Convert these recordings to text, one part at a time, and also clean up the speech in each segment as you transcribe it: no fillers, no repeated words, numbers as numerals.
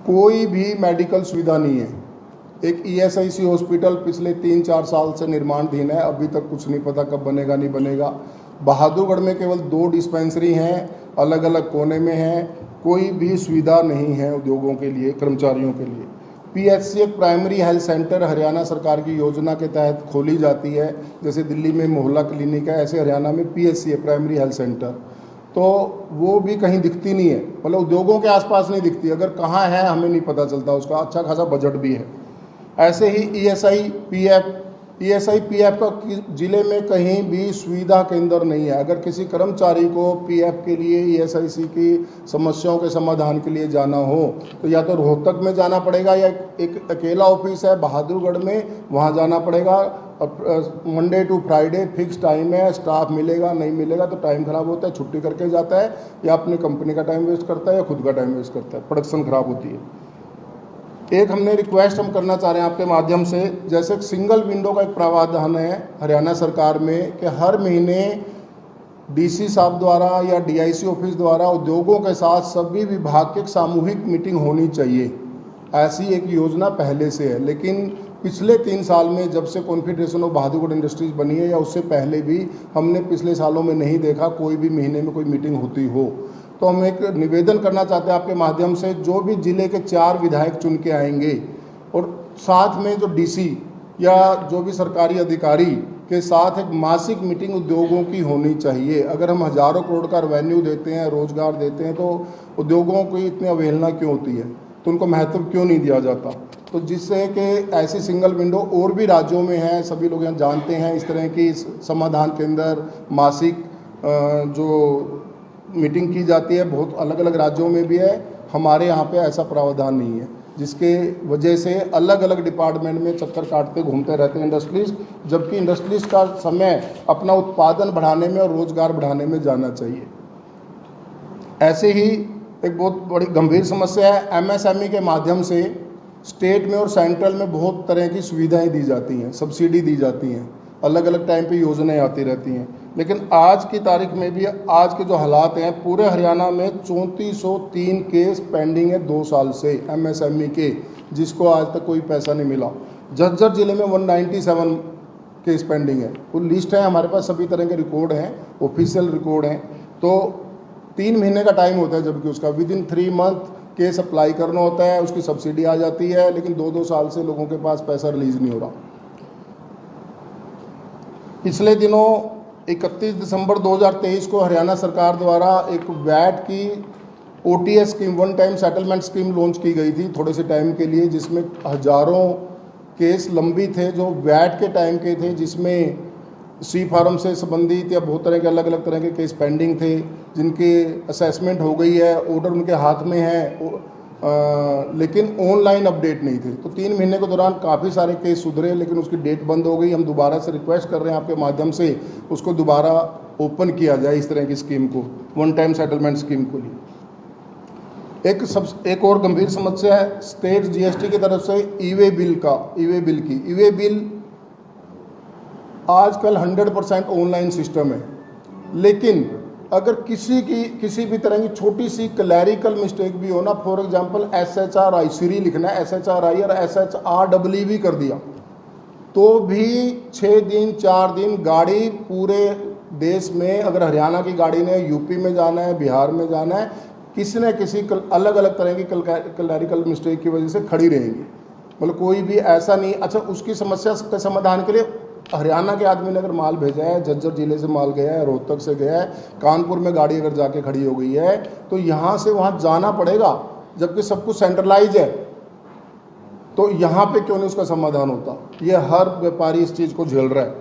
कोई भी मेडिकल सुविधा नहीं है। एक ईएसआईसी हॉस्पिटल पिछले 3-4 साल से निर्माणाधीन है, अभी तक कुछ नहीं पता कब बनेगा नहीं बनेगा। बहादुरगढ़ में केवल 2 डिस्पेंसरी हैं, अलग अलग कोने में हैं, कोई भी सुविधा नहीं है उद्योगों के लिए, कर्मचारियों के लिए। पीएचसी एक प्राइमरी हेल्थ सेंटर हरियाणा सरकार की योजना के तहत खोली जाती है, जैसे दिल्ली में मोहल्ला क्लिनिक है, ऐसे हरियाणा में पीएचसी है, प्राइमरी हेल्थ सेंटर। तो वो भी कहीं दिखती नहीं है, मतलब उद्योगों के आसपास नहीं दिखती, अगर कहाँ है हमें नहीं पता चलता, उसका अच्छा खासा बजट भी है। ऐसे ही ईएसआई पीएफ का जिले में कहीं भी सुविधा केंद्र नहीं है। अगर किसी कर्मचारी को पीएफ के लिए ईएसआईसी की समस्याओं के समाधान के लिए जाना हो तो या तो रोहतक में जाना पड़ेगा, या एक अकेला ऑफिस है बहादुरगढ़ में, वहाँ जाना पड़ेगा। Monday to Friday fix time है, स्टाफ मिलेगा नहीं मिलेगा तो टाइम ख़राब होता है, छुट्टी करके जाता है, या अपनी कंपनी का टाइम वेस्ट करता है या खुद का टाइम वेस्ट करता है, प्रोडक्शन ख़राब होती है। एक हमने रिक्वेस्ट हम करना चाह रहे हैं आपके माध्यम से, जैसे एक सिंगल विंडो का एक प्रावधान है हरियाणा सरकार में कि हर महीने डीसी साहब द्वारा या डीआईसी ऑफिस द्वारा उद्योगों के साथ सभी विभाग की एक सामूहिक मीटिंग होनी चाहिए। ऐसी एक योजना पहले से है, लेकिन पिछले 3 साल में जब से कॉन्फेडरेशन ऑफ बहादुरगढ़ इंडस्ट्रीज बनी है या उससे पहले भी हमने पिछले सालों में नहीं देखा कोई भी महीने में कोई मीटिंग होती हो। तो हम एक निवेदन करना चाहते हैं आपके माध्यम से, जो भी जिले के 4 विधायक चुन के आएंगे और साथ में जो डीसी या जो भी सरकारी अधिकारी के साथ एक मासिक मीटिंग उद्योगों की होनी चाहिए। अगर हम हज़ारों करोड़ का रेवेन्यू देते हैं, रोजगार देते हैं, तो उद्योगों की इतनी अवहेलना क्यों होती है, तो उनको महत्व क्यों नहीं दिया जाता। तो जिससे कि ऐसी सिंगल विंडो और भी राज्यों में है, सभी लोग यहाँ जानते हैं, इस तरह की समाधान केंद्र मासिक जो मीटिंग की जाती है, बहुत अलग अलग राज्यों में भी है, हमारे यहाँ पे ऐसा प्रावधान नहीं है, जिसके वजह से अलग अलग डिपार्टमेंट में चक्कर काटते घूमते रहते हैं इंडस्ट्रीज, जबकि इंडस्ट्रीज का समय अपना उत्पादन बढ़ाने में और रोजगार बढ़ाने में जाना चाहिए। ऐसे ही एक बहुत बड़ी गंभीर समस्या है, एमएसएमई के माध्यम से स्टेट में और सेंट्रल में बहुत तरह की सुविधाएं दी जाती हैं, सब्सिडी दी जाती हैं, अलग अलग टाइम पे योजनाएं आती रहती हैं, लेकिन आज की तारीख में भी आज के जो हालात हैं, पूरे हरियाणा में 3403 केस पेंडिंग है 2 साल से एमएसएमई के, जिसको आज तक कोई पैसा नहीं मिला। झज्जर जिले में 197 केस पेंडिंग है। वो लिस्ट है हमारे पास, सभी तरह के रिकॉर्ड हैं, ऑफिशियल रिकॉर्ड हैं। तो 3 महीने का टाइम होता है, जबकि उसका विदिन 3 मंथ केस अप्लाई करना होता है, उसकी सब्सिडी आ जाती है, लेकिन 2-2 साल से लोगों के पास पैसा रिलीज नहीं हो रहा। पिछले दिनों 31 दिसंबर 2023 को हरियाणा सरकार द्वारा एक वैट की OTS scheme, one time settlement scheme launch की गई थी थोड़े से टाइम के लिए, जिसमें हजारों केस लंबित थे जो वैट के टाइम के थे, जिसमें सी फार्म से संबंधित या बहुत तरह के अलग अलग तरह के केस पेंडिंग थे, जिनकी असेसमेंट हो गई है, ऑर्डर उनके हाथ में है, लेकिन ऑनलाइन अपडेट नहीं थे। तो 3 महीने के दौरान काफ़ी सारे केस सुधरे, लेकिन उसकी डेट बंद हो गई। हम दोबारा से रिक्वेस्ट कर रहे हैं आपके माध्यम से उसको दोबारा ओपन किया जाए, इस तरह की स्कीम को, वन टाइम सेटलमेंट स्कीम को लिए। एक और गंभीर समस्या है स्टेट जीएसटी की तरफ से ई-वे बिल आजकल 100% ऑनलाइन सिस्टम है, लेकिन अगर किसी भी तरह की छोटी सी क्लैरिकल मिस्टेक भी हो ना, फॉर एग्जांपल SHRI सीरी लिखना है, SHRI और SHREE भी कर दिया, तो भी 6 दिन 4 दिन गाड़ी पूरे देश में, अगर हरियाणा की गाड़ी ने यूपी में जाना है, बिहार में जाना है, किसी न किसी अलग अलग तरह की क्लैरिकल मिस्टेक की वजह से खड़ी रहेंगी। मतलब कोई भी ऐसा नहीं। अच्छा, उसकी समस्या के समाधान के लिए हरियाणा के आदमी ने अगर माल भेजा है, झज्जर जिले से माल गया है, रोहतक से गया है, कानपुर में गाड़ी अगर जाके खड़ी हो गई है, तो यहाँ से वहाँ जाना पड़ेगा, जबकि सब कुछ सेंट्रलाइज है। तो यहाँ पे क्यों नहीं उसका समाधान होता? ये हर व्यापारी इस चीज़ को झेल रहा है।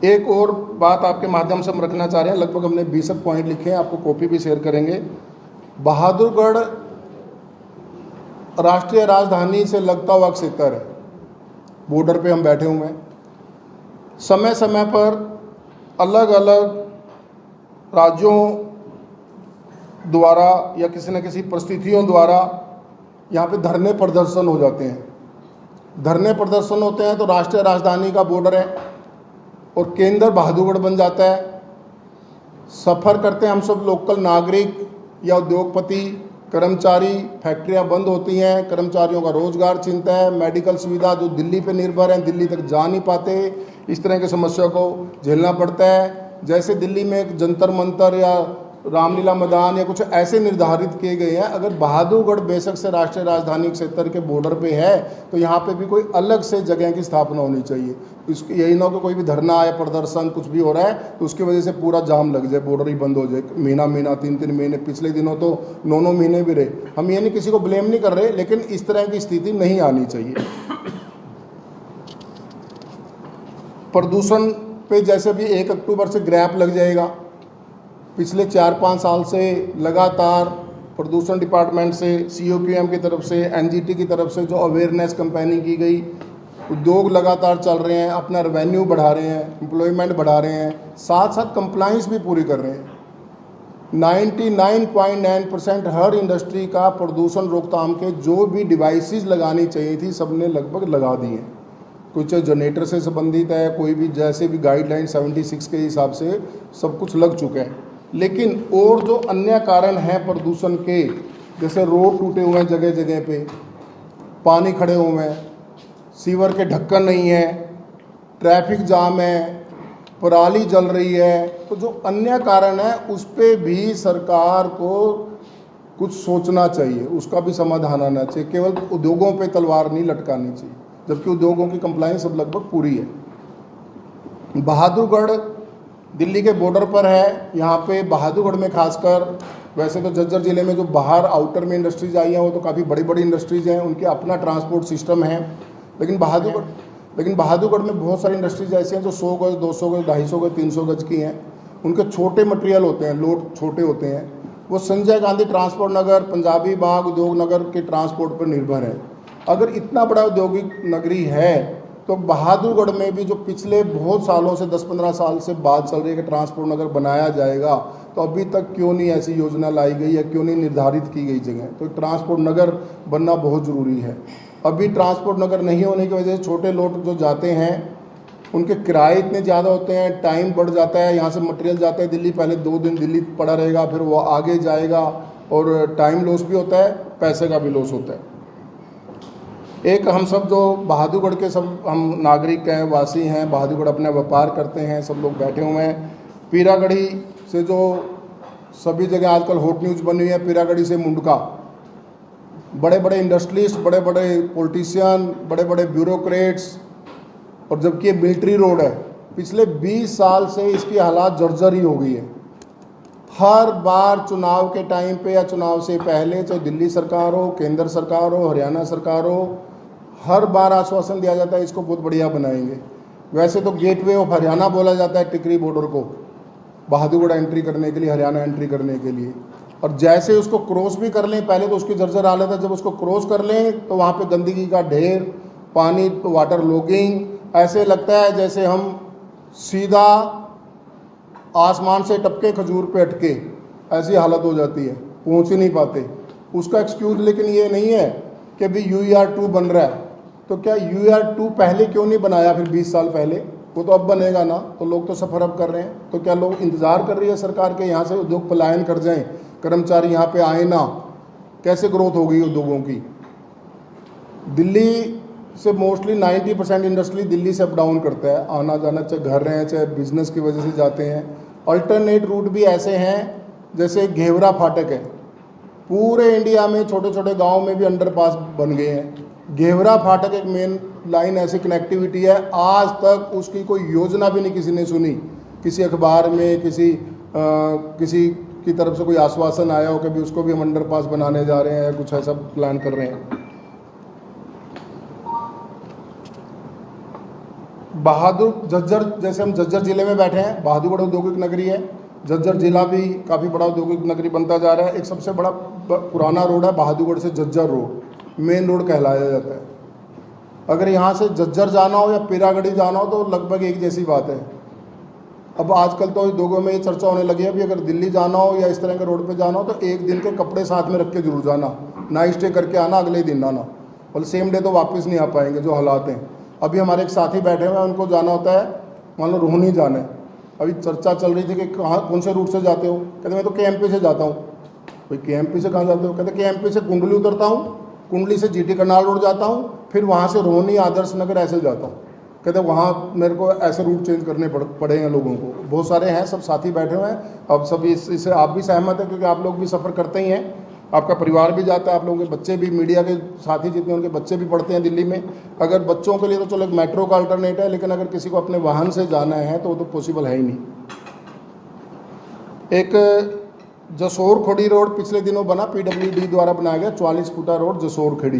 एक और बात आपके माध्यम से हम रखना चाह रहे हैं, लगभग हमने 20 पॉइंट लिखे हैं, आपको कॉपी भी शेयर करेंगे। बहादुरगढ़ राष्ट्रीय राजधानी से लगता हुआ क्षेत्र है, बॉर्डर पे हम बैठे हुए हैं। समय समय पर अलग अलग राज्यों द्वारा या किसी न किसी परिस्थितियों द्वारा यहाँ पे धरने प्रदर्शन हो जाते हैं। धरने प्रदर्शन होते हैं तो राष्ट्रीय राजधानी का बॉर्डर है और केंद्र बहादुरगढ़ बन जाता है। सफ़र करते हैं हम सब लोकल नागरिक या उद्योगपति, कर्मचारी, फैक्ट्रियां बंद होती हैं, कर्मचारियों का रोजगार छिनता है, मेडिकल सुविधा जो दिल्ली पे निर्भर हैं दिल्ली तक जा नहीं पाते, इस तरह की समस्या को झेलना पड़ता है। जैसे दिल्ली में एक जंतर मंतर या रामलीला मैदान या कुछ ऐसे निर्धारित किए गए हैं, अगर बहादुरगढ़ बेशक से राष्ट्रीय राजधानी क्षेत्र के बॉर्डर पे है तो यहाँ पे भी कोई अलग से जगह की स्थापना होनी चाहिए। इसकी यही ना हो कि कोई भी धरना या प्रदर्शन कुछ भी हो रहा है तो उसकी वजह से पूरा जाम लग जाए, बॉर्डर ही बंद हो जाए, महीना महीना 3-3 महीने, पिछले दिनों तो 9-9 महीने भी रहे। हम ये नहीं किसी को ब्लेम नहीं कर रहे, लेकिन इस तरह की स्थिति नहीं आनी चाहिए। प्रदूषण पे जैसे भी 1 अक्टूबर से ग्रैप लग जाएगा, पिछले 4-5 साल से लगातार प्रदूषण डिपार्टमेंट से, COQM की तरफ से, NGT की तरफ से जो अवेयरनेस कैंपेनिंग की गई, उद्योग लगातार चल रहे हैं, अपना रेवेन्यू बढ़ा रहे हैं, एम्प्लॉयमेंट बढ़ा रहे हैं, साथ साथ कंप्लाइंस भी पूरी कर रहे हैं। 99.9% हर इंडस्ट्री का प्रदूषण रोकथाम के जो भी डिवाइसेस लगानी चाहिए थी सबने लगभग लगा दी हैं। कुछ जनरेटर से संबंधित है, कोई भी जैसे भी गाइडलाइन 76 के हिसाब से सब कुछ लग चुका है। लेकिन और जो अन्य कारण हैं प्रदूषण के, जैसे रोड टूटे हुए हैं जगह जगह पे, पानी खड़े हुए हैं, सीवर के ढक्कन नहीं है, ट्रैफिक जाम है, पराली जल रही है, तो जो अन्य कारण है उस पर भी सरकार को कुछ सोचना चाहिए, उसका भी समाधान आना चाहिए। केवल उद्योगों पे तलवार नहीं लटकानी चाहिए, जबकि उद्योगों की कंप्लाइंस अब लगभग पूरी है। बहादुरगढ़ दिल्ली के बॉर्डर पर है, यहाँ पे बहादुरगढ़ में खासकर, वैसे तो झज्जर ज़िले में जो बाहर आउटर में इंडस्ट्रीज आई हैं वो तो काफ़ी बड़ी बड़ी इंडस्ट्रीज हैं, उनके अपना ट्रांसपोर्ट सिस्टम है। लेकिन बहादुरगढ़ में बहुत सारी इंडस्ट्रीज ऐसी हैं जो 100 गज, 200 गज, 250 गज, 300 गज की हैं। उनके छोटे मटेरियल होते हैं, लोड छोटे होते हैं, वो संजय गांधी ट्रांसपोर्ट नगर, पंजाबी बाग उद्योग नगर के ट्रांसपोर्ट पर निर्भर है। अगर इतना बड़ा औद्योगिक नगरी है तो बहादुरगढ़ में भी जो पिछले बहुत सालों से 10-15 साल से बात चल रही है कि ट्रांसपोर्ट नगर बनाया जाएगा, तो अभी तक क्यों नहीं ऐसी योजना लाई गई या क्यों नहीं निर्धारित की गई जगह। तो ट्रांसपोर्ट नगर बनना बहुत ज़रूरी है। अभी ट्रांसपोर्ट नगर नहीं होने की वजह से छोटे लोड जो जाते हैं उनके किराए इतने ज़्यादा होते हैं, टाइम बढ़ जाता है, यहाँ से मटेरियल जाता है दिल्ली, पहले 2 दिन दिल्ली पड़ा रहेगा, फिर वो आगे जाएगा और टाइम लॉस भी होता है, पैसे का भी लॉस होता है। एक हम सब जो बहादुरगढ़ के सब हम नागरिक हैं, वासी हैं, बहादुरगढ़ अपना व्यापार करते हैं, सब लोग बैठे हुए हैं। पीरागढ़ी से जो सभी जगह आजकल हॉट न्यूज़ बनी हुई है, पीरागढ़ी से मुंडका, बड़े बड़े इंडस्ट्रियलिस्ट, बड़े बड़े पॉलिटिशियन, बड़े बड़े ब्यूरोक्रेट्स, और जबकि ये मिलिट्री रोड है, पिछले 20 साल से इसकी हालात जर्जर ही हो गई है। हर बार चुनाव के टाइम पे या चुनाव से पहले, चाहे दिल्ली सरकार हो, केंद्र सरकार हो, हरियाणा सरकार हो, हर बार आश्वासन दिया जाता है इसको बहुत बढ़िया बनाएंगे। वैसे तो गेटवे ऑफ हरियाणा बोला जाता है टिकरी बॉर्डर को, बहादुरगढ़ एंट्री करने के लिए, हरियाणा एंट्री करने के लिए, और जैसे उसको क्रॉस भी कर लें, पहले तो उसकी जर्जर हालत है, जब उसको क्रॉस कर लें तो वहाँ पे गंदगी का ढेर, पानी, वाटर लॉगिंग, ऐसे लगता है जैसे हम सीधा आसमान से टपके खजूर पे अटके, ऐसी हालत हो जाती है, पहुँच ही नहीं पाते। उसका एक्सक्यूज़ लेकिन ये नहीं है कि अभी UER-2 बन रहा है, तो क्या UER-2 पहले क्यों नहीं बनाया फिर 20 साल पहले? वो तो अब बनेगा ना, तो लोग तो सफ़र अब कर रहे हैं, तो क्या लोग इंतज़ार कर रही है सरकार के यहाँ से उद्योग पलायन कर जाएं, कर्मचारी यहाँ पे आए ना? कैसे ग्रोथ होगी उद्योगों की? दिल्ली से मोस्टली 90% इंडस्ट्री दिल्ली से अप डाउन करता है, आना जाना, चाहे घर रहें चाहे बिजनेस की वजह से जाते हैं। अल्टरनेट रूट भी ऐसे हैं, जैसे घेवरा फाटक है, पूरे इंडिया में छोटे छोटे गांव में भी अंडरपास बन गए हैं। घेवरा फाटक एक मेन लाइन ऐसी कनेक्टिविटी है, आज तक उसकी कोई योजना भी नहीं किसी ने सुनी, किसी अखबार में किसी की तरफ से कोई आश्वासन आया हो कि भी उसको भी हम अंडरपास बनाने जा रहे हैं, कुछ ऐसा प्लान कर रहे हैं। झज्जर, जैसे हम झज्जर जिले में बैठे हैं, बहादुरगढ़ औद्योगिक नगरी है, झज्जर जिला भी काफ़ी बड़ा औद्योगिक नगरी बनता जा रहा है। एक सबसे बड़ा पुराना रोड है बहादुरगढ़ से झज्जर रोड, मेन रोड कहलाया जाता है। अगर यहाँ से झज्जर जाना हो या पीरागढ़ी जाना हो तो लगभग एक जैसी बात है। अब आजकल तो उद्योगों में ये चर्चा होने लगी है भी अगर दिल्ली जाना हो या इस तरह के रोड पे जाना हो तो एक दिन के कपड़े साथ में रख के जरूर जाना, नाइट स्टे करके आना, अगले ही दिन आना, और सेम डे तो वापस नहीं आ पाएंगे जो हालात हैं। अभी हमारे एक साथी बैठे हुए हैं, उनको जाना होता है, मान लो रोहनी जाना है, अभी चर्चा चल रही थी कि कहाँ कौन से रूट से जाते हो, कहते मैं तो KMP से जाता हूँ। भाई केएमपी से कहाँ जाते हो? कहते केएमपी से कुंडली उतरता हूँ, कुंडली से जीटी करनाल रोड जाता हूँ, फिर वहाँ से रोहनी आदर्श नगर ऐसे जाता हूँ। कहते वहाँ मेरे को ऐसे रूट चेंज करने पड़े हैं लोगों को। बहुत सारे हैं, सब साथी बैठे हुए हैं। अब सब इससे आप भी सहमत हैं, क्योंकि आप लोग भी सफ़र करते ही हैं, आपका परिवार भी जाता है, आप लोगों के बच्चे भी, मीडिया के साथी जितने उनके बच्चे भी पढ़ते हैं दिल्ली में। अगर बच्चों के लिए तो चलो एक मेट्रो का अल्टरनेट है, लेकिन अगर किसी को अपने वाहन से जाना है तो वो तो पॉसिबल है ही नहीं। एक जसोर खेड़ी रोड पिछले दिनों बना, पीडब्ल्यूडी द्वारा बनाया गया 44 फुटा रोड जसोर खेड़ी,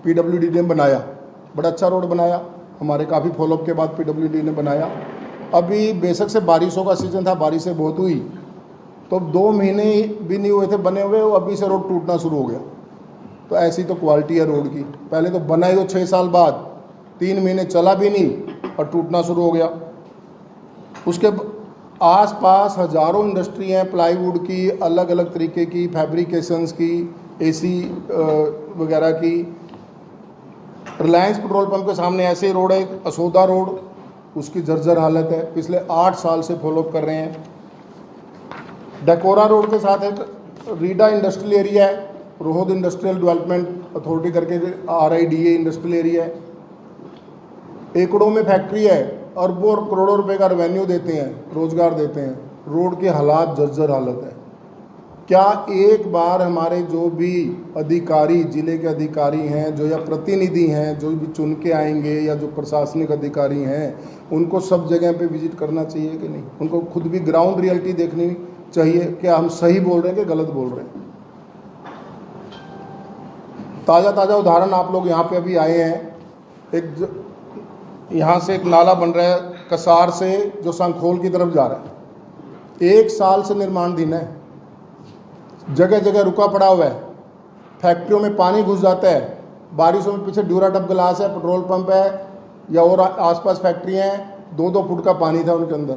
पीडब्ल्यूडी ने बनाया, बड़ा अच्छा रोड बनाया। हमारे काफ़ी फॉलोअप के बाद पीडब्ल्यूडी ने बनाया। अभी बेशक से बारिशों का सीज़न था, बारिशें बहुत हुई, तो 2 महीने भी नहीं हुए थे बने हुए, वो अभी से रोड टूटना शुरू हो गया। तो ऐसी तो क्वालिटी है रोड की। पहले तो बनाई तो 6 साल बाद, 3 महीने चला भी नहीं और टूटना शुरू हो गया। उसके आसपास हज़ारों इंडस्ट्री हैं, प्लाईवुड की, अलग अलग तरीके की, फैब्रिकेशंस की, एसी वगैरह की। रिलायंस पेट्रोल पंप के सामने ऐसे ही रोड है, असोदा रोड, उसकी जर्जर हालत है, पिछले 8 साल से फॉलोअप कर रहे हैं। डकोरा रोड के साथ एक रीडा इंडस्ट्रियल एरिया है, रोहद इंडस्ट्रियल डेवलपमेंट अथॉरिटी करके RIDA इंडस्ट्रियल एरिया है। एकड़ों में फैक्ट्री है, अरबों और करोड़ों रुपए का रेवेन्यू देते हैं, रोजगार देते हैं। रोड के हालात जर्जर हालत है। क्या एक बार हमारे जो भी अधिकारी, जिले के अधिकारी हैं जो, या प्रतिनिधि हैं जो भी चुन के आएंगे, या जो प्रशासनिक अधिकारी हैं, उनको सब जगह पे विजिट करना चाहिए कि नहीं? उनको खुद भी ग्राउंड रियलिटी देखनी चाहिए, क्या हम सही बोल रहे हैं कि गलत बोल रहे हैं। ताज़ा उदाहरण आप लोग यहाँ पे अभी आए हैं, यहाँ से एक नाला बन रहा है कसार से जो सांखोल की तरफ जा रहा है, 1 साल से निर्माणाधीन है, जगह जगह रुका पड़ा हुआ है, फैक्ट्रियों में पानी घुस जाता है, बारिशों में पीछे ड्यूराटप ग्लास है, पेट्रोल पंप है, या और आसपास फैक्ट्रियाँ हैं, 2-2 फुट का पानी था उनके अंदर।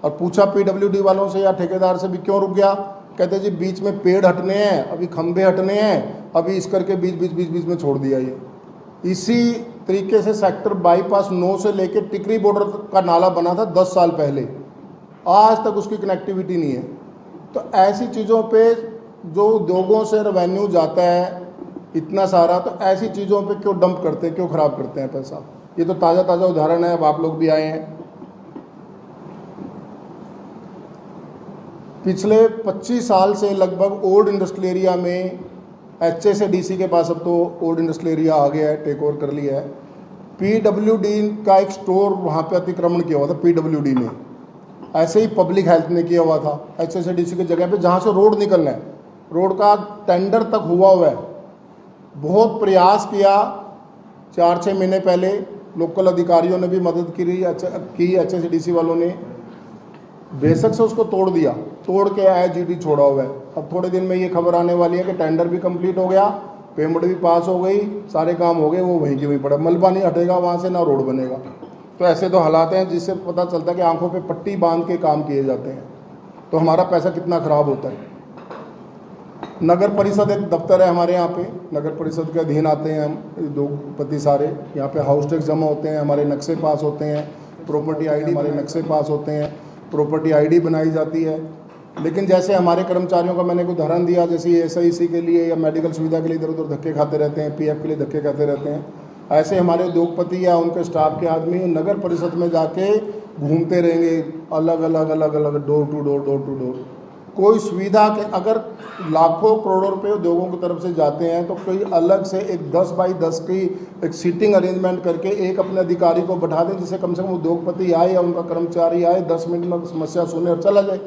और पूछा पीडब्ल्यूडी वालों से या ठेकेदार से भी क्यों रुक गया? कहते जी बीच में पेड़ हटने हैं, अभी खंभे हटने हैं, अभी इस करके बीच में छोड़ दिया ये। इसी तरीके से सेक्टर बाईपास 9 से लेके टिकरी बॉर्डर का नाला बना था 10 साल पहले, आज तक उसकी कनेक्टिविटी नहीं है। तो ऐसी चीज़ों पे जो उद्योगों से रेवेन्यू जाता है इतना सारा, तो ऐसी चीज़ों पे क्यों डंप करते हैं, क्यों ख़राब करते हैं पैसा? ये तो ताज़ा उदाहरण है। अब आप लोग भी आए हैं, पिछले 25 साल से लगभग ओल्ड इंडस्ट्रियल एरिया में HSADC के पास, अब तो ओल्ड इंडस्ट्रियल एरिया आ गया है, टेक ओवर कर लिया है, पीडब्ल्यूडी का एक स्टोर वहाँ पे अतिक्रमण किया हुआ था पीडब्ल्यूडी ने, ऐसे ही पब्लिक हेल्थ ने किया हुआ था HSADC की जगह पे, जहाँ से रोड निकलना है। रोड का टेंडर तक हुआ है, बहुत प्रयास किया, 4-6 महीने पहले लोकल अधिकारियों ने भी मदद की HSADC वालों ने, बेशक से उसको तोड़ दिया, तोड़ के IGT छोड़ा हुआ है। अब थोड़े दिन में ये खबर आने वाली है कि टेंडर भी कंप्लीट हो गया, पेमेंट भी पास हो गई, सारे काम हो गए, वो वहीं के वहीं पड़ा, मलबा नहीं हटेगा वहाँ से, ना रोड बनेगा। तो ऐसे तो हालात हैं जिससे पता चलता है कि आंखों पे पट्टी बांध के काम किए जाते हैं, तो हमारा पैसा कितना ख़राब होता है। नगर परिषद एक दफ्तर है हमारे यहाँ पे, नगर परिषद के अधीन आते हैं हम उद्योगपति सारे। यहाँ पे हाउस टैक्स जमा होते हैं, हमारे नक्शे पास होते हैं, प्रॉपर्टी ID हमारे नक्शे पास होते हैं, प्रॉपर्टी ID बनाई जाती है। लेकिन जैसे हमारे कर्मचारियों का मैंने एक उदाहरण दिया, जैसे SIC के लिए या मेडिकल सुविधा के लिए इधर उधर धक्के खाते रहते हैं, PF के लिए धक्के खाते रहते हैं, ऐसे हमारे उद्योगपति या उनके स्टाफ के आदमी नगर परिषद में जाके घूमते रहेंगे, अलग अलग डोर टू डोर। कोई सुविधा के अगर लाखों करोड़ों रुपए उद्योगों की तरफ से जाते हैं, तो कोई अलग से एक 10 बाई 10 की एक सीटिंग अरेंजमेंट करके एक अपने अधिकारी को बैठा दें, जिससे कम से कम उद्योगपति आए या उनका कर्मचारी आए, 10 मिनट में समस्या सुने और चला जाए।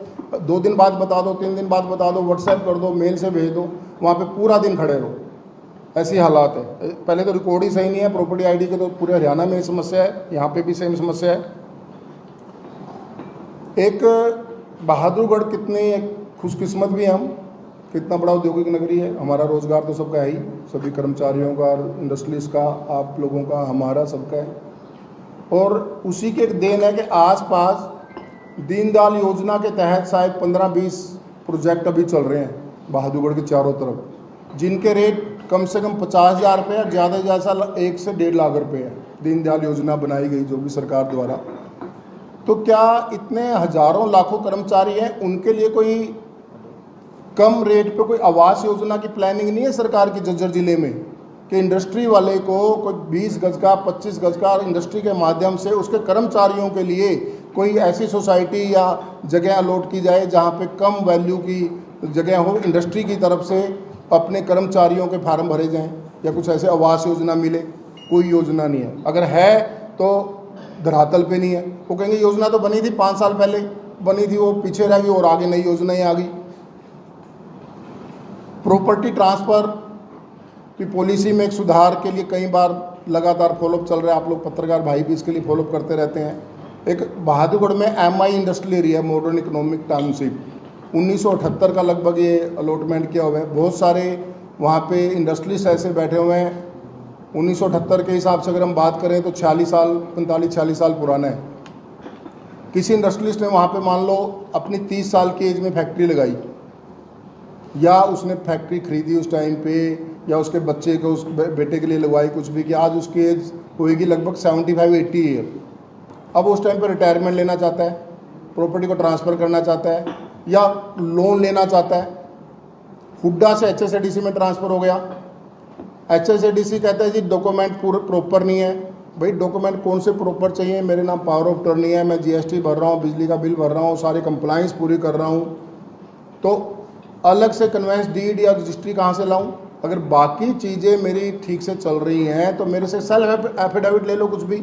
2 दिन बाद बता दो, 3 दिन बाद बता दो, व्हाट्सएप कर दो, मेल से भेज दो, वहाँ पे पूरा दिन खड़े रहो। ऐसी हालात है। पहले तो रिकॉर्ड ही सही नहीं है, प्रॉपर्टी ID के तो पूरे हरियाणा में समस्या है, यहाँ पे भी सेम समस्या है। एक बहादुरगढ़ कितने खुशकिस्मत भी हम, कितना बड़ा औद्योगिक नगरी है, हमारा रोजगार तो सबका है ही, सभी कर्मचारियों का, इंडस्ट्रीज का, आप लोगों का, हमारा सबका है। और उसी के एक देन है कि आसपास दीनदयाल योजना के तहत शायद 15-20 प्रोजेक्ट अभी चल रहे हैं बहादुरगढ़ के चारों तरफ, जिनके रेट कम से कम 50,000 रुपये, ज़्यादा से ज़्यादा 1 से 1.5 लाख रुपये है। दीनदयाल योजना बनाई गई जो भी सरकार द्वारा। तो क्या इतने हजारों लाखों कर्मचारी हैं, उनके लिए कोई कम रेट पे कोई आवास योजना की प्लानिंग नहीं है सरकार की झज्जर जिले में कि इंडस्ट्री वाले को कोई 20 गज का 25 गज का इंडस्ट्री के माध्यम से उसके कर्मचारियों के लिए कोई ऐसी सोसाइटी या जगह अलॉट की जाए जहाँ पे कम वैल्यू की जगह हो, इंडस्ट्री की तरफ से अपने कर्मचारियों के फार्म भरे जाएं या कुछ ऐसे आवास योजना मिले। कोई योजना नहीं है, अगर है तो धरातल पे नहीं है। वो कहेंगे योजना तो बनी थी 5 साल पहले बनी थी, वो पीछे रह गई और आगे नई योजनाएं आ गई। प्रॉपर्टी ट्रांसफ़र की पॉलिसी में एक सुधार के लिए कई बार लगातार फॉलोअप चल रहा है, आप लोग पत्रकार भाई भी इसके लिए फॉलोअप करते रहते हैं। एक बहादुरगढ़ में MI industrial area modern economic township 1978 का लगभग ये अलॉटमेंट किया हुआ है। बहुत सारे वहाँ पे इंडस्ट्रियलिस्ट ऐसे बैठे हुए हैं। 1978 के हिसाब से अगर हम बात करें तो 45-46 साल पुराना है। किसी इंडस्ट्रियलिस्ट ने वहाँ पे मान लो अपनी 30 साल की एज में फैक्ट्री लगाई या उसने फैक्ट्री खरीदी उस टाइम पे या उसके बच्चे को उस बेटे के लिए लगवाई, कुछ भी किया, आज उसकी एज होएगी लगभग 75-80 ईयर। अब उस टाइम पे रिटायरमेंट लेना चाहता है, प्रॉपर्टी को ट्रांसफ़र करना चाहता है या लोन लेना चाहता है। हुड्डा से HSADC में ट्रांसफ़र हो गया। HSADC कहता है जी डॉक्यूमेंट पूरे प्रॉपर नहीं है। भाई डॉक्यूमेंट कौन से प्रॉपर चाहिए? मेरे नाम पावर ऑफ टर्नी है, मैं GST भर रहा हूँ, बिजली का बिल भर रहा हूँ, सारी कंप्लाइंस पूरी कर रहा हूँ, तो अलग से कन्वेंस डीड या रजिस्ट्री कहाँ से लाऊं? अगर बाकी चीज़ें मेरी ठीक से चल रही हैं तो मेरे से सेल्फ एफिडेविट ले लो, कुछ भी,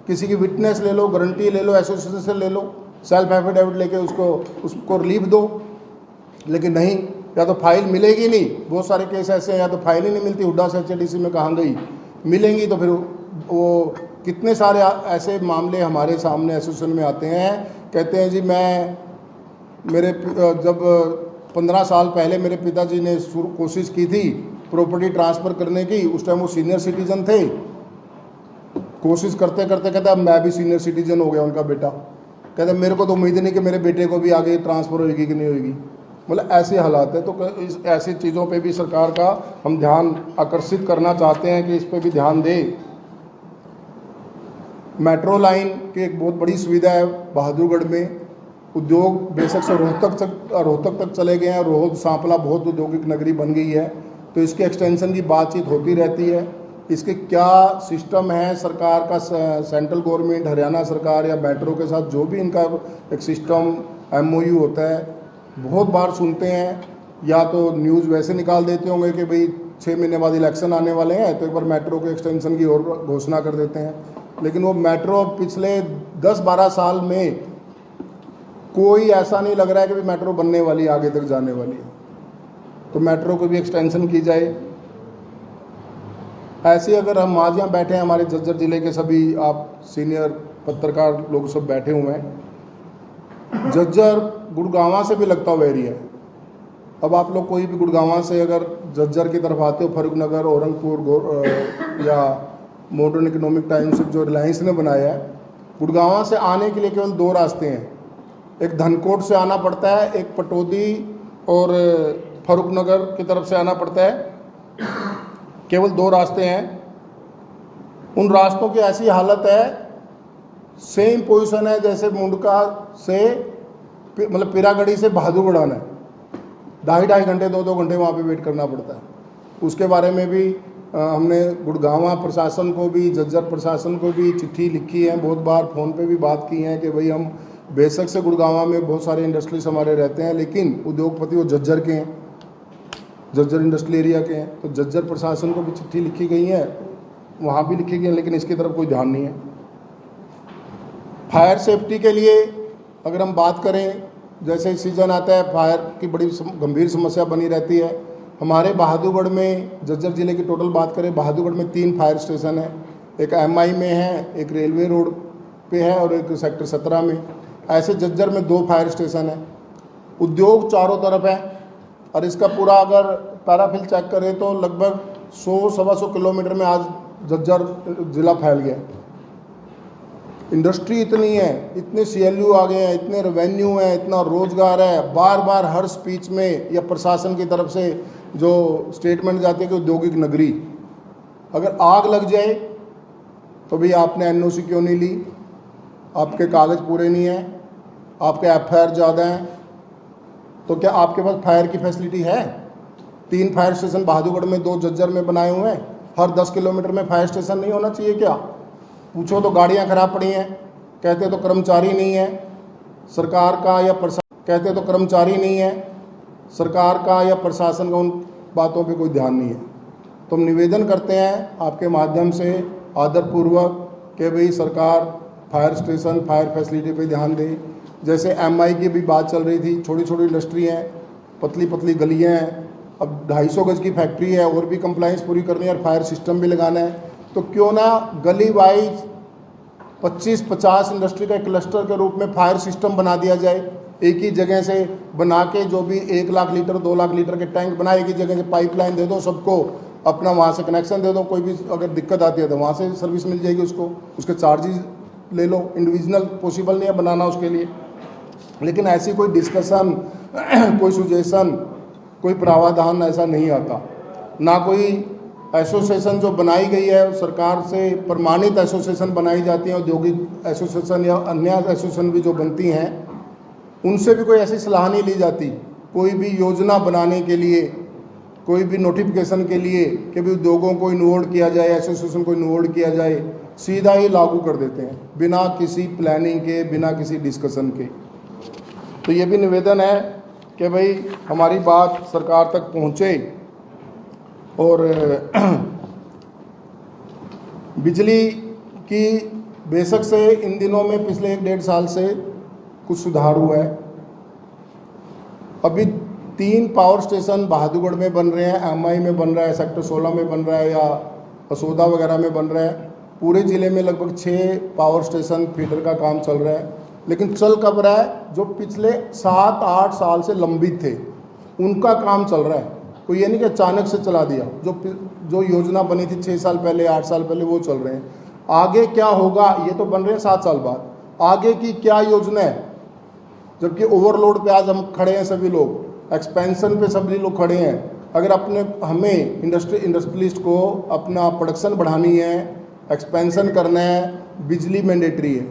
किसी की विटनेस ले लो, गारंटी ले लो, एसोसिएशन से ले लो, सेल्फ एफिडेविट लेके उसको रिलीफ दो। लेकिन नहीं, या तो फाइल मिलेगी नहीं, बहुत सारे केस ऐसे हैं, या तो फाइल ही नहीं मिलती, हुड्डा से HSADC में कहाँ गई, मिलेंगी तो फिर वो कितने सारे ऐसे मामले हमारे सामने एसोसिएशन में आते हैं। कहते हैं जी मेरे जब 15 साल पहले मेरे पिताजी ने कोशिश की थी प्रॉपर्टी ट्रांसफ़र करने की, उस टाइम वो सीनियर सिटीजन थे, कोशिश करते करते कहता मैं भी सीनियर सिटीजन हो गया उनका बेटा, कहता मेरे को तो उम्मीद नहीं कि मेरे बेटे को भी आगे ट्रांसफ़र होगी कि नहीं होगी। मतलब ऐसे हालात है। तो इस ऐसी चीज़ों पे भी सरकार का हम ध्यान आकर्षित करना चाहते हैं कि इस पर भी ध्यान दे। मेट्रो लाइन की एक बहुत बड़ी सुविधा है बहादुरगढ़ में। उद्योग बेशक से रोहतक तक चले गए हैं, रोहत सांपला बहुत औद्योगिक नगरी बन गई है, तो इसके एक्सटेंशन की बातचीत होती रहती है। इसके क्या सिस्टम है सरकार का, सेंट्रल गवर्नमेंट, हरियाणा सरकार या मेट्रो के साथ जो भी इनका एक सिस्टम MOU होता है, बहुत बार सुनते हैं, या तो न्यूज़ वैसे निकाल देते होंगे कि भाई 6 महीने बाद इलेक्शन आने वाले हैं तो एक बार मेट्रो के एक्सटेंशन की और घोषणा कर देते हैं, लेकिन वो मेट्रो पिछले 10-12 साल में कोई ऐसा नहीं लग रहा है कि मेट्रो बनने वाली है, आगे तक जाने वाली है। तो मेट्रो को भी एक्सटेंशन की जाए। ऐसे अगर हम आज यहाँ बैठे हैं, हमारे झज्जर ज़िले के सभी आप सीनियर पत्रकार लोग सब बैठे हुए हैं, झज्जर गुड़गांवा से भी लगता हुआ एरिया है। अब आप लोग कोई भी गुड़गांवा से अगर झज्जर की तरफ आते हो, फरुखनगर, औरंगपुर या मॉडर्न इकोनॉमिक टाउनशिप जो रिलायंस ने बनाया है, गुड़गांवा से आने के लिए केवल 2 रास्ते हैं। एक धनकोट से आना पड़ता है, एक पटौदी और फरुखनगर की तरफ से आना पड़ता है। केवल 2 रास्ते हैं। उन रास्तों की ऐसी हालत है, सेम पोजीशन है जैसे मुंडका से मतलब पिरागढ़ी से बहादुरगढ़ आना है, 2.5 घंटे 2 घंटे वहाँ पे वेट करना पड़ता है। उसके बारे में भी हमने गुड़गांवा प्रशासन को भी, झज्जर प्रशासन को भी चिट्ठी लिखी है, बहुत बार फ़ोन पे भी बात की है कि भाई हम बेशक से गुड़गांवा में बहुत सारे इंडस्ट्रीज हमारे रहते हैं, लेकिन उद्योगपति वो झज्जर के हैं, झज्जर इंडस्ट्रियल एरिया के हैं। तो झज्जर प्रशासन को भी चिट्ठी लिखी गई है, वहाँ भी लिखी गई है, लेकिन इसकी तरफ कोई ध्यान नहीं है। फायर सेफ्टी के लिए अगर हम बात करें, जैसे सीजन आता है फायर की बड़ी गंभीर समस्या बनी रहती है। हमारे बहादुरगढ़ में, झज्जर ज़िले की टोटल बात करें, बहादुरगढ़ में 3 फायर स्टेशन है। एक MI में है, एक रेलवे रोड पे है और एक सेक्टर 17 में। ऐसे झज्जर में 2 फायर स्टेशन है। उद्योग चारों तरफ है और इसका पूरा अगर पैराफिल चेक करें तो लगभग 100-125 किलोमीटर में आज झज्जर ज़िला फैल गया। इंडस्ट्री इतनी है, इतने CLU आ गए हैं, इतने रेवेन्यू है, इतना रोजगार है। बार बार हर स्पीच में या प्रशासन की तरफ से जो स्टेटमेंट जाती है कि औद्योगिक नगरी, अगर आग लग जाए तो भी आपने NOC क्यों नहीं ली, आपके कागज़ पूरे नहीं हैं, आपके FIR ज़्यादा हैं, तो क्या आपके पास फायर की फैसिलिटी है? 3 फायर स्टेशन बहादुरगढ़ में, 2 जज्जर में बनाए हुए हैं। हर 10 किलोमीटर में फायर स्टेशन नहीं होना चाहिए क्या? पूछो तो गाड़ियां खराब पड़ी हैं, कहते तो कर्मचारी नहीं है सरकार का या प्रशासन, कहते तो कर्मचारी नहीं है सरकार का या प्रशासन का, उन बातों पे कोई ध्यान नहीं है। तो हम निवेदन करते हैं आपके माध्यम से आदरपूर्वक कि भाई सरकार फायर स्टेशन, फायर फैसिलिटी पे ध्यान दे। जैसे एमआई की भी बात चल रही थी, छोटी छोटी इंडस्ट्री हैं, पतली पतली गलियां हैं, अब 250 गज की फैक्ट्री है और भी कंप्लाइंस पूरी करनी है और फायर सिस्टम भी लगाना है, तो क्यों ना गली वाइज 25-50 इंडस्ट्री का क्लस्टर के रूप में फायर सिस्टम बना दिया जाए। एक ही जगह से बना के जो भी 1 लाख लीटर 2 लाख लीटर के टैंक बनाए, एक ही जगह से पाइपलाइन दे दो सबको, अपना वहाँ से कनेक्शन दे दो, कोई भी अगर दिक्कत आती है तो वहाँ से सर्विस मिल जाएगी उसको, उसके चार्जेस ले लो। इंडिविजुअल पॉसिबल नहीं है बनाना उसके लिए, लेकिन ऐसी कोई डिस्कशन कोई सुजेशन, कोई प्रावधान ऐसा नहीं आता। ना कोई एसोसिएशन जो बनाई गई है सरकार से प्रमाणित एसोसिएशन बनाई जाती हैं, औद्योगिक एसोसिएशन या अन्य एसोसिएशन भी जो बनती हैं, उनसे भी कोई ऐसी सलाह नहीं ली जाती। कोई भी योजना बनाने के लिए, कोई भी नोटिफिकेशन के लिए कि भी उद्योगों को इन्वॉल्व किया जाए, एसोसिएशन को इन्वॉल्व किया जाए, सीधा ही लागू कर देते हैं बिना किसी प्लानिंग के, बिना किसी डिस्कशन के। तो ये भी निवेदन है कि भाई हमारी बात सरकार तक पहुँचे और बिजली की बेशक से इन दिनों में पिछले 1-1.5 साल से कुछ सुधार हुआ है। अभी 3 पावर स्टेशन बहादुरगढ़ में बन रहे हैं, एमआई में बन रहा है, सेक्टर 16 में बन रहा है या असोदा वगैरह में बन रहा है। पूरे ज़िले में लगभग 6 पावर स्टेशन फीडर का काम चल रहा है, लेकिन चल कब रहा है? जो पिछले 7-8 साल से लंबित थे उनका काम चल रहा है। कोई ये नहीं कि अचानक से चला दिया, जो योजना बनी थी 6 साल पहले 8 साल पहले वो चल रहे हैं। आगे क्या होगा ये तो बन रहे हैं 7 साल बाद, आगे की क्या योजना है? जबकि ओवरलोड पे आज हम खड़े हैं, सभी लोग एक्सपेंशन पे सभी लोग खड़े हैं। अगर हमें इंडस्ट्रियलिस्ट को अपना प्रोडक्शन बढ़ानी है, एक्सपेंशन करना है, बिजली मैंडेटरी है,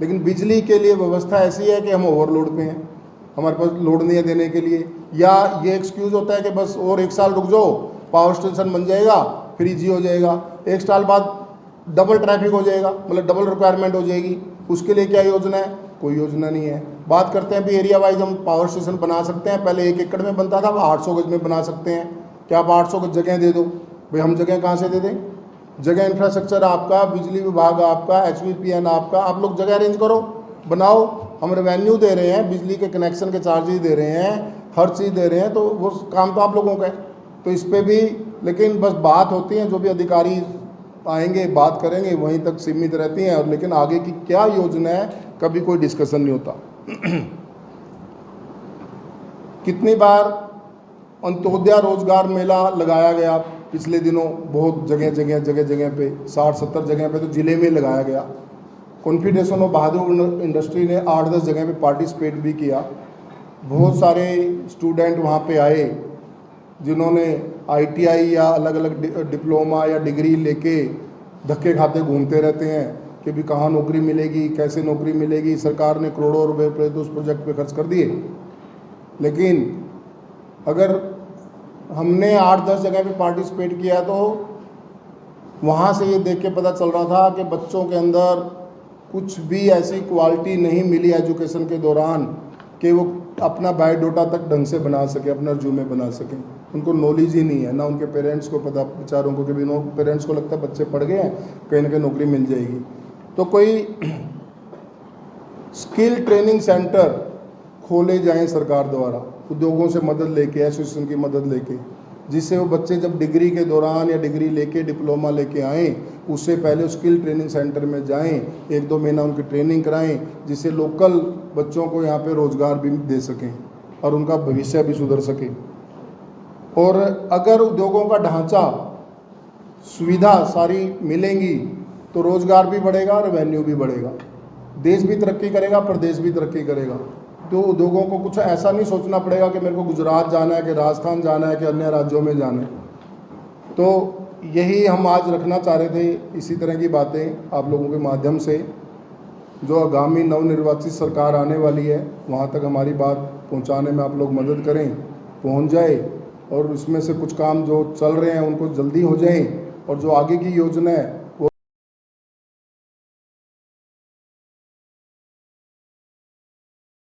लेकिन बिजली के लिए व्यवस्था ऐसी है कि हम ओवरलोड पे हैं, हमारे पास लोड नहीं है देने के लिए। या ये एक्सक्यूज़ होता है कि बस और 1 साल रुक जाओ, पावर स्टेशन बन जाएगा, फिर ईजी हो जाएगा। 1 साल बाद डबल ट्रैफिक हो जाएगा, मतलब डबल रिक्वायरमेंट हो जाएगी, उसके लिए क्या योजना है? कोई योजना नहीं है। बात करते हैं भी एरिया वाइज हम पावर स्टेशन बना सकते हैं, पहले 1 एकड़ में बनता था, अब 800 गज में बना सकते हैं। क्या आप 800 गज जगह दे दो? भाई हम जगह कहाँ से दे दें? जगह इंफ्रास्ट्रक्चर आपका, बिजली विभाग आपका, HVPN आपका, आप लोग जगह अरेंज करो, बनाओ। हम रेवेन्यू दे रहे हैं, बिजली के कनेक्शन के चार्जेस दे रहे हैं, हर चीज़ दे रहे हैं, तो वो काम तो आप लोगों का है। तो इस पर भी, लेकिन बस बात होती है, जो भी अधिकारी आएंगे बात करेंगे वहीं तक सीमित रहती हैं, और लेकिन आगे की क्या योजना है कभी कोई डिस्कशन नहीं होता। कितनी बार अंत्योदय रोजगार मेला लगाया गया पिछले दिनों, बहुत जगह पे 60-70 जगह पे तो ज़िले में लगाया गया। कॉन्फेडरेशन ऑफ बहादुर इंडस्ट्री ने 8-10 जगह पे पार्टिसिपेट भी किया। बहुत सारे स्टूडेंट वहाँ पे आए जिन्होंने ITI या अलग अलग डिप्लोमा या डिग्री लेके धक्के खाते घूमते रहते हैं कि भी कहाँ नौकरी मिलेगी, कैसे नौकरी मिलेगी। सरकार ने करोड़ों रुपए तो उस प्रोजेक्ट पे खर्च कर दिए, लेकिन अगर हमने 8-10 जगह पे पार्टिसिपेट किया तो वहाँ से ये देख के पता चल रहा था कि बच्चों के अंदर कुछ भी ऐसी क्वालिटी नहीं मिली एजुकेशन के दौरान कि वो अपना बायोडाटा तक ढंग से बना सके, अपना रिज्यूमे बना सकें। उनको नॉलेज ही नहीं है, ना उनके पेरेंट्स को पता, बेचारों को, कि भी पेरेंट्स को लगता है बच्चे पढ़ गए हैं, कहीं ना कहीं नौकरी मिल जाएगी। तो कोई स्किल ट्रेनिंग सेंटर खोले जाएं सरकार द्वारा, उद्योगों से मदद लेके, एसोसिएशन की मदद लेके, जिससे वो बच्चे जब डिग्री के दौरान या डिग्री लेके डिप्लोमा लेके आएँ, उससे पहले स्किल ट्रेनिंग सेंटर में जाएं, 1-2 महीना उनकी ट्रेनिंग कराएं, जिससे लोकल बच्चों को यहाँ पे रोज़गार भी दे सकें और उनका भविष्य भी सुधर सके। और अगर उद्योगों का ढांचा, सुविधा सारी मिलेंगी तो रोज़गार भी बढ़ेगा, रेवेन्यू भी बढ़ेगा, देश भी तरक्की करेगा, प्रदेश भी तरक्की करेगा। तो उद्योगों को कुछ ऐसा नहीं सोचना पड़ेगा कि मेरे को गुजरात जाना है, कि राजस्थान जाना है, कि अन्य राज्यों में जाना है। तो यही हम आज रखना चाह रहे थे, इसी तरह की बातें आप लोगों के माध्यम से। जो आगामी नवनिर्वाचित सरकार आने वाली है, वहाँ तक हमारी बात पहुंचाने में आप लोग मदद करें, पहुंच जाए और उसमें से कुछ काम जो चल रहे हैं उनको जल्दी हो जाएं और जो आगे की योजना है